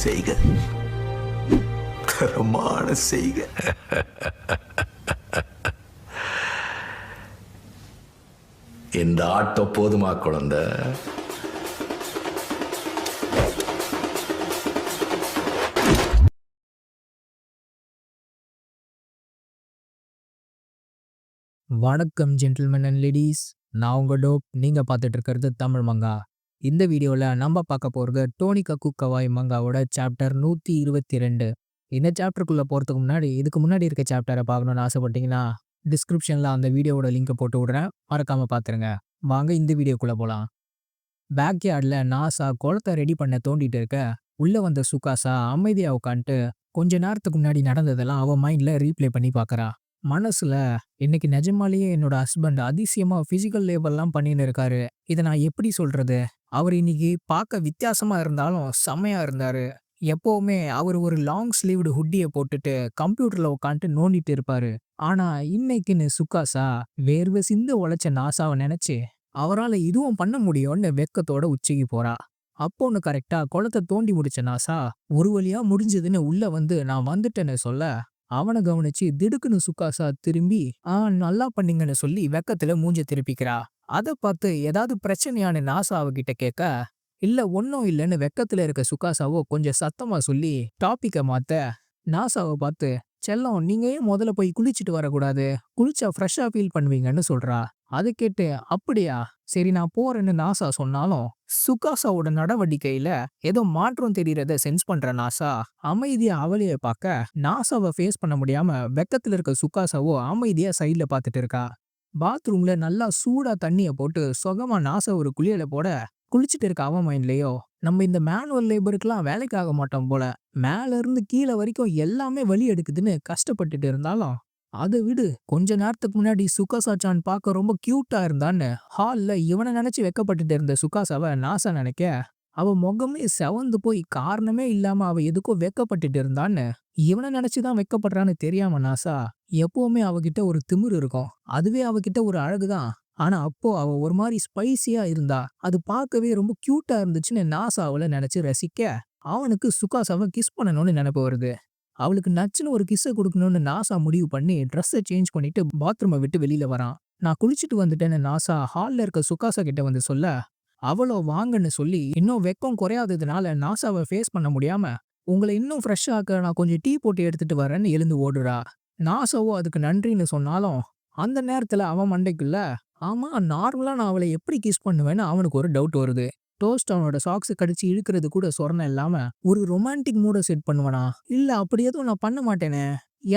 செய்க, தரமான செய்க. இந்த ஆட்டம் போதுமா குழந்தை? வணக்கம் ஜென்டில்மேன் அண்ட் லேடீஸ், நான் உங்கள் டோப். நீங்கள் பார்த்துட்டு இருக்கிறது தமிழ் மங்கா. இந்த வீடியோவில் நம்ம பார்க்க போகிறது டோனி கக்கு கவாய் மங்காவோட சாப்டர் 122. இந்த சாப்டருக்குள்ளே போகிறதுக்கு முன்னாடி இதுக்கு முன்னாடி இருக்க சாப்டரை பார்க்கணுன்னு ஆசைப்பட்டீங்கன்னா டிஸ்கிரிப்ஷனில் அந்த வீடியோவோட லிங்கை போட்டு விட்றேன், மறக்காமல் பார்த்துருங்க. வாங்க இந்த வீடியோக்குள்ளே போகலாம். பேக்யார்டில் நாசா குளத்தை ரெடி பண்ண தோண்டிட்டு இருக்க உள்ளே வந்த சுகாசா அமைதியாக உட்காந்துட்டு கொஞ்ச நேரத்துக்கு முன்னாடி நடந்ததெல்லாம் அவன் மைண்டில் ரீப்ளே பண்ணி பார்க்குறா. மனசுல இன்னைக்கு நிஜமாலேயே என்னோட ஹஸ்பண்ட் அதிசயமா பிசிக்கல் லேபர்லாம் பண்ணின்னு இருக்காரு. இதை நான் எப்படி சொல்றது? அவர் இன்னைக்கு பார்க்க வித்தியாசமா இருந்தாலும் செம்மையா இருந்தாரு. எப்பவுமே அவர் ஒரு லாங் ஸ்லீவ்டு ஹுட்டியை போட்டுட்டு கம்ப்யூட்டர்ல உட்காந்துட்டு நோண்டிட்டு இருப்பாரு. ஆனா இன்னைக்குன்னு சுகாசா வேர்வை சிந்து உழைச்ச நாசாவை நினைச்சு அவரால் இதுவும் பண்ண முடியும்னு வெக்கத்தோட உச்சிக்கு போறா. அப்போன்னு கரெக்டா குளத்தை தோண்டி முடிச்ச நாசா ஒரு வழியா முடிஞ்சதுன்னு உள்ள வந்து நான் வந்துட்டேன்னு சொல்ல அவனை கவனிச்சு திடுக்குன்னு சுகாசா திரும்பி நல்லா பண்ணீங்கன்னு சொல்லி வெக்கத்துல மூஞ்ச திருப்பிக்கிறா. அதை பார்த்து ஏதாவது பிரச்சனையான நாசா அவகிட்ட கேட்க இல்ல ஒன்னும் இல்லைன்னு வெக்கத்துல இருக்க சுகாசாவோ கொஞ்சம் சத்தமா சொல்லி டாபிக்கை மாத்த நாசாவை பார்த்து செல்லம் நீங்க ஏன் முதல்ல போய் குளிச்சுட்டு வரக்கூடாது, குளிச்சா ஃப்ரெஷ்ஷா ஃபீல் பண்ணுவீங்கன்னு சொல்றா. அதை கேட்டு அப்படியா சரி நான் போறேன்னு நாசா சொன்னாலும் சுகாசாவோட நடவடிக்கையில ஏதோ மாற்றம் தெரியறத சென்ஸ் பண்ற நாசா அமைதியா அவளைய பார்க்க நாசாவை ஃபேஸ் பண்ண முடியாம வெக்கத்துல இருக்க சுகாசாவோ அமைதியா சைட்ல பார்த்துட்டு இருக்கா. பாத்ரூம்ல நல்லா சூடா தண்ணிய போட்டு சுகமா நாசா ஒரு குளியல போட குளிச்சுட்டு இருக்க அவன் மைண்ட்லயோ நம்ம இந்த மேனுவல் லேபருக்குலாம் வேலைக்கு ஆக மாட்டோம் போல, மேல இருந்து கீழே வரைக்கும் எல்லாமே வலி எடுக்குதுன்னு கஷ்டப்பட்டுட்டு இருந்தாலும் அதை விடு, கொஞ்ச நேரத்துக்கு முன்னாடி சுகாசா சான் பார்க்க ரொம்ப கியூட்டா இருந்தான்னு ஹால்ல இவனை நினைச்சு வெக்கப்பட்டுட்டு இருந்த சுகாசாவை நாசா நினைக்க அவ முகமே செவந்து போய் காரணமே இல்லாம அவ எதுக்கோ வெக்கப்பட்டுட்டு இருந்தான்னு இவனை நினைச்சுதான் வெக்கப்படுறான்னு தெரியாம நாசா எப்பவுமே அவகிட்ட ஒரு திமிரு இருக்கும், அதுவே அவகிட்ட ஒரு அழகுதான். ஆனா அப்போ அவ ஒரு மாதிரி ஸ்பைசியா இருந்தா, அது பார்க்கவே ரொம்ப கியூட்டா இருந்துச்சுன்னு நாசா அவளை நினைச்சு ரசிக்க அவனுக்கு சுகாசாவை கிஸ் பண்ணணும்னு நினைப்பு வருது. அவளுக்கு நச்சுன்னு ஒரு கிஸ்ஸை கொடுக்கணும்னு நாசா முடிவு பண்ணி ட்ரெஸ்ஸை சேஞ்ச் பண்ணிட்டு பாத்ரூமை விட்டு வெளியில வரான். நான் குளிச்சுட்டு வந்துட்டேன்னு நாசா ஹால்ல இருக்க சுகாசா கிட்ட வந்து சொல்ல அவளோ வாங்கன்னு சொல்லி இன்னும் வெக்கம் குறையாததுனால நாசாவை ஃபேஸ் பண்ண முடியாம உங்களை இன்னும் ஃப்ரெஷ் ஆக்க நான் கொஞ்சம் டீ போட்டு எடுத்துட்டு வரேன்னு எழுந்து ஓடுறா. நாசாவோ அதுக்கு நன்றின்னு சொன்னாலும் அந்த நேரத்துல அவன் மண்டைக்குள்ள ஆமா நார்மலா நான் அவளை எப்படி கிஸ் பண்ணுவேன்னு அவனுக்கு ஒரு டவுட் வருது. டோஸ்ட் அவனோட சாக்ஸ் கடிச்சு இழுக்கிறது கூட சொரணம் இல்லாம ஒரு ரொமான்டிக் மூட செட் பண்ணுவானா? இல்ல அப்படி எதுவும் நான் பண்ண மாட்டேனே,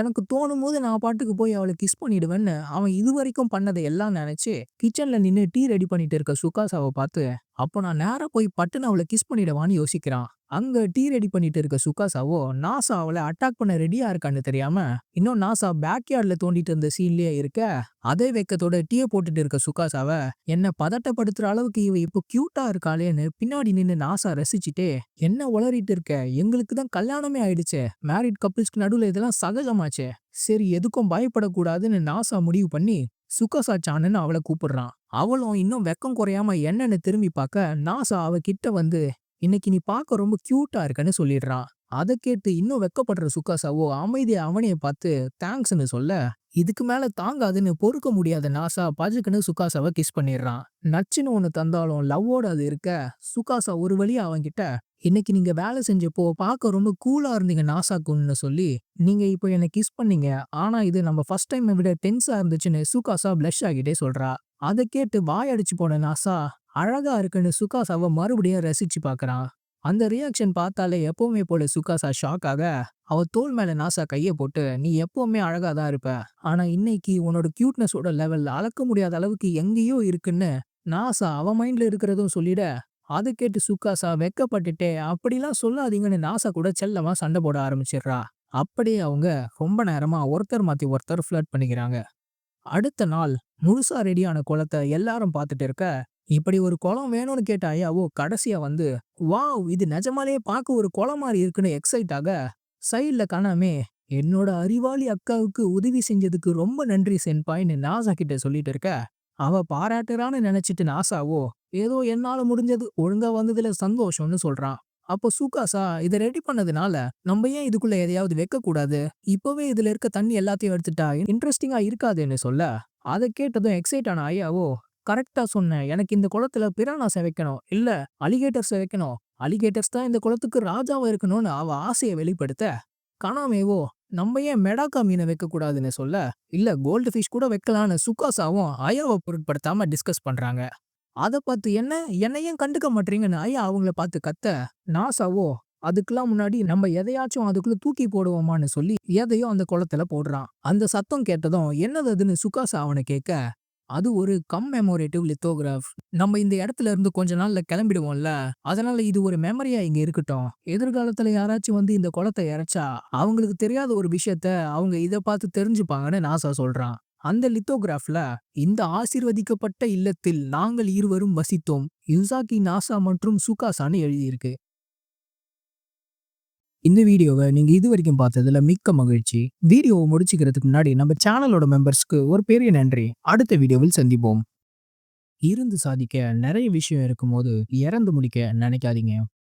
எனக்கு தோணும் போது நான் பாட்டுக்கு போய் அவளை கிஸ் பண்ணிடுவேன்னு அவன் இது வரைக்கும் பண்ணதை எல்லாம் நினைச்சு கிச்சன்ல நின்று டீ ரெடி பண்ணிட்டு இருக்க சுகாசாவை பார்த்து அப்போ நான் நேரா போய் பட்டுன்னு அவளை கிஸ் பண்ணிடுவான்னு யோசிக்கிறான். அங்க டீ ரெடி பண்ணிட்டு இருக்க சுகாசாவோ நாசா அவளை அட்டாக் பண்ண ரெடியா இருக்கான்னு தெரியாம இன்னும் நாசா பேக்யார்ட்ல தோண்டிட்டு இருந்த சீன்லயே இருக்க அதே வெக்கத்தோட டீயை போட்டுட்டு இருக்க சுகாசாவை என்ன பதட்டப்படுத்துற அளவுக்கு இவ இப்போ கியூட்டா இருக்காளேன்னு பின்னாடி நின்று நாசா ரசிச்சுட்டே என்ன உளறிட்டு இருக்க, எங்களுக்கு தான் கல்யாணமே ஆயிடுச்சு, மேரிட் கப்பிள்ஸ்க்கு நடுவுல இதெல்லாம் சகஜமாச்சே, சரி எதுக்கும் பயப்படக்கூடாதுன்னு நாசா முடிவு பண்ணி சுகாசா சான்னு அவளை கூப்பிடுறான். அவளும் இன்னும் வெக்கம் குறையாம என்னன்னு திரும்பி பார்க்க நாசா அவ கிட்ட வந்து இன்னைக்கு நீ பார்க்க ரொம்ப கியூட்டா இருக்கன்னு சொல்லிடுறான். அதை கேட்டு இன்னும் வெக்கப்படுற சுகாசாவோ அமைதியா அவனைய பார்த்து தேங்க்ஸ்ன்னு சொல்ல இதுக்கு மேல தாங்காதுன்னு பொறுக்க முடியாத நாசா பஜுக்குன்னு சுகாசாவை கிஸ் பண்ணிடுறான். நச்சுன்னு ஒண்ணு தந்தாலும் லவ்வோட அது இருக்க சுகாசா ஒரு வழியா அவன்கிட்ட இன்னைக்கு நீங்க வேலை செஞ்சப்போ பார்க்க ரொம்ப கூலா இருந்தீங்க நாசாக்குன்னு சொல்லி நீங்க இப்போ என்ன கிஸ் பண்ணீங்க, ஆனா இது நம்ம ஃபர்ஸ்ட் டைம் விட டென்ஸா இருந்துச்சுன்னு சுகாசா பிளஷ் ஆகிட்டே சொல்றா. அதை கேட்டு வாயடிச்சு போன நாசா அழகா இருக்குன்னு சுகாசாவை மறுபடியும் ரசிச்சு பாக்குறான். அந்த ரியாக்ஷன் பார்த்தாலே எப்பவுமே போல சுகாசா ஷாக் ஆக அவ தோள் மேல நாசா கைய போட்டு நீ எப்பவுமே அழகா தான் இருப்ப, ஆனா இன்னைக்கு உன்னோட கியூட்னஸோட லெவல் அளக்க முடியாத அளவுக்கு எங்கேயோ இருக்குன்னு நாசா அவ மைண்ட்ல இருக்கிறதும் சொல்லிட அதை கேட்டு சுகாசா வெக்கப்பட்டுட்டே அப்படிலாம் சொல்லாதீங்கன்னு நாசா கூட செல்லமா சண்டை போட ஆரம்பிச்சிடுறா. அப்படியே அவங்க ரொம்ப நேரமா ஒருத்தர் மாத்தி ஒருத்தர் ஃபிளர்ட் பண்ணிக்கிறாங்க. அடுத்த நாள் முழுசா ரெடியான குளத்தை எல்லாரும் பார்த்துட்டு இருக்க இப்படி ஒரு குளம் வேணும்னு கேட்ட ஐயாவோ கடைசியா வந்து வாவ் இது நிஜமாலே பார்க்க ஒரு குளம் மாதிரி இருக்குன்னு எக்ஸைட் ஆக சைட்ல காணாமே என்னோட அறிவாளி அக்காவுக்கு உதவி செஞ்சதுக்கு ரொம்ப நன்றி சென்பாய்ன்னு நாசா கிட்ட சொல்லிட்டு இருக்க அவ பாராட்டுறான்னு நினைச்சிட்டு நாசாவோ ஏதோ என்னால முடிஞ்சது ஒழுங்கா வந்ததுல சந்தோஷம்னு சொல்றான். அப்போ சுகாசா இதை ரெடி பண்ணதுனால நம்ம ஏன் இதுக்குள்ள எதையாவது வைக்க கூடாது, இப்பவே இதுல இருக்க தண்ணி எல்லாத்தையும் எடுத்துட்டா இன்ட்ரெஸ்டிங்கா இருக்காதுன்னு சொல்ல, அதை கேட்டதும் எக்ஸைட் ஆன ஐயாவோ, கரெக்டா சொன்னேன், எனக்கு இந்த குளத்துல பிரானாஸை வைக்கணும், இல்ல அலிகேட்டர்ஸை வைக்கணும், அலிகேட்டர்ஸ் தான் இந்த குளத்துக்கு ராஜாவா இருக்கணும்னு அவ ஆசையை வெளிப்படுத்த, கனாமேவோ நம்ம ஏன் மெடாக்கா மீனை வைக்க கூடாதுன்னு சொல்ல, இல்ல கோல்டு ஃபிஷ் கூட வைக்கலான்னு சுகாசாவும் ஐயாவை பொருட்படுத்தாம டிஸ்கஸ் பண்றாங்க. அத பார்த்து என்ன ஏன் கண்டுக்க மாட்றீங்கன்னு ஐயா அவங்கள பார்த்து கத்த, நாசாவோ அதுக்கெல்லாம் முன்னாடி நம்ம எதையாச்சும் அதுக்குள்ள தூக்கி போடுவோமான்னு சொல்லி எதையோ அந்த குளத்துல போடுறான். அந்த சத்தம் கேட்டதும் என்னது அதுன்னு சுகாசா அவனை கேட்க, அது ஒரு கம்மெமோரேட்டிவ் லித்தோகிராஃப். நம்ம இந்த இடத்துல இருந்து கொஞ்ச நாள்ல கிளம்பிடுவோம்ல, அதனால இது ஒரு மெமரியா இங்க இருக்கட்டும். எதிர்காலத்துல யாராச்சும் வந்து இந்த குளத்தை இறைச்சா அவங்களுக்கு தெரியாத ஒரு விஷயத்த அவங்க இதை பார்த்து தெரிஞ்சுப்பாங்கன்னு நாசா சொல்றான். அந்த லித்தோகிராஃப்ல இந்த ஆசீர்வதிக்கப்பட்ட இல்லத்தில் நாங்கள் இருவரும் வசித்தோம், யுசாகி, நாசா மற்றும் சுகாசான்னு எழுதியிருக்கு. இந்த வீடியோவை நீங்க இதுவரைக்கும் பார்த்ததுல மிக்க மகிழ்ச்சி. வீடியோவை முடிச்சுக்கிறதுக்கு முன்னாடி நம்ம சேனலோட மெம்பர்ஸ்க்கு ஒரு பெரிய நன்றி. அடுத்த வீடியோவில் சந்திப்போம். இருந்து சாதிக்க நிறைய விஷயம் இருக்கும்போது இறந்து முடிக்க நினைக்காதீங்க.